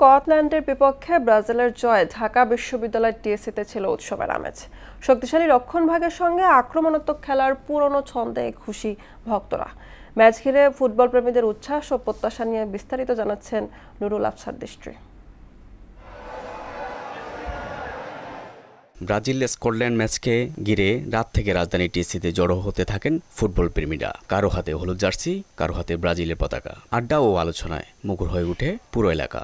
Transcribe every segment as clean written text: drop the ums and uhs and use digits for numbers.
স্কটল্যান্ডের বিপক্ষে ব্রাজিলের জয়ে ঢাকা বিশ্ববিদ্যালয় টিএসসিতে ছিল উৎসবের আমেজ। শক্তিশালী রক্ষণভাগের সঙ্গে আক্রমণাত্মক খেলার পুরনো ছন্দে খুশি ভক্তরা। ম্যাচ ঘিরে ফুটবল প্রেমীদের উচ্ছ্বাস ও প্রত্যাশা নিয়ে বিস্তারিত জানাচ্ছেন নুরুল আফসার দৃষ্টি। ব্রাজিল স্কটল্যান্ড ম্যাচকে ঘিরে রাত থেকে রাজধানী টিএসসিতে জড়ো হতে থাকেন ফুটবল প্রেমীরা। কারো হাতে হলুদ জার্সি, কারো হাতে ব্রাজিলের পতাকা। আড্ডা ও আলোচনায় মুখর হয়ে ওঠে পুরো এলাকা।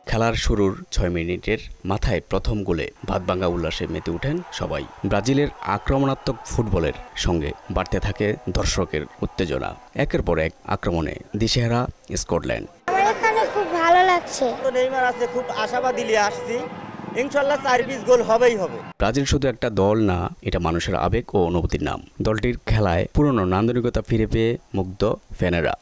খেলার শুরুর ৬ মিনিটের মাথায় প্রথম গোলে ভাতভাঙ্গা উল্লাসে মেতে ওঠেন সবাই। ব্রাজিলের আক্রমণাত্মক ফুটবলের সঙ্গে বাড়তে থাকে দর্শকের উত্তেজনা। একের পর এক আক্রমণে দিশেহারা স্কটল্যান্ড। আমার এখানে খুব ভালো লাগছে। নেইমার আছে, খুব আশাবাদী নিয়ে আসছি, ইনশাআল্লাহ ৪-২০ গোল হবেই হবে। ব্রাজিল শুধু একটা দল না, এটা মানুষের আবেগ ও অনুভূতির নাম। দলটির খেলায় পুরনো নান্দনিকতা ফিরে পেয়ে মুগ্ধ ফ্যানেরা।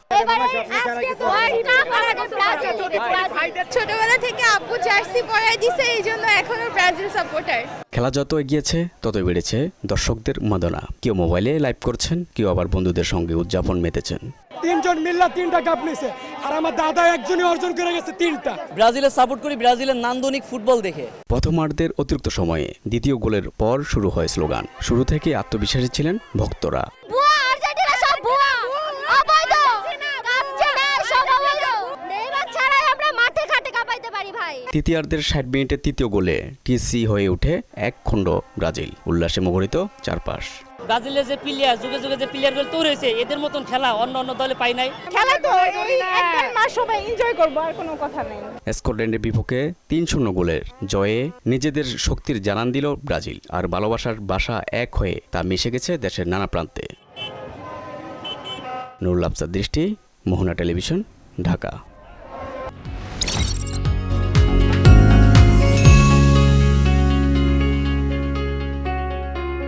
ছোটবেলা থেকে আব্বু জার্সি পরাই দিছে, এই জন্য এখনো ব্রাজিল সাপোর্টার। খেলা যত এগিয়েছে ততই বেড়েছে দর্শকদের উন্মাদনা। কেউ মোবাইলে লাইভ করছেন, কেউ আবার বন্ধুদের সঙ্গে উদযাপন মেতেছেন। ৩ জন মিল্লা ৩টা কাপ নিছে, আর আমার দাদা একজনই অর্জন করে গেছে ৩টা। ব্রাজিলের সাপোর্ট করি, ব্রাজিলের নান্দনিক ফুটবল দেখে। প্রথমার্ধের অতিরিক্ত সময়ে দ্বিতীয় গোলের পর শুরু হয় স্লোগান। শুরু থেকে আত্মবিশ্বাসী ছিলেন ভক্তরা। তৃতীয়ার্ধের ৬০ মিনিটের তৃতীয় গোলে টিএসসি হয়ে ওঠে এক খণ্ড ব্রাজিল। উল্লাসে মুখরিত চারপাশ। ব্রাজিলের যে প্লেয়ার, যুগে যুগে যে প্লেয়ারগুলো তৈরি হয়েছে, এদের মতন খেলা অন্য অন্য দলে পাই নাই। খেলা তো একবার না, সবাই এনজয় করব, আর কোনো কথা নেই। স্কটল্যান্ডের বিপক্ষে ৩-০ গোলের জয়ে নিজেদের শক্তির জানান দিল ব্রাজিল। আর ভালোবাসার বাসা এক হয়ে তা মিশে গেছে দেশের নানা প্রান্তে। নুরুল আফসার দৃষ্টি, মোহনা টেলিভিশন, ঢাকা।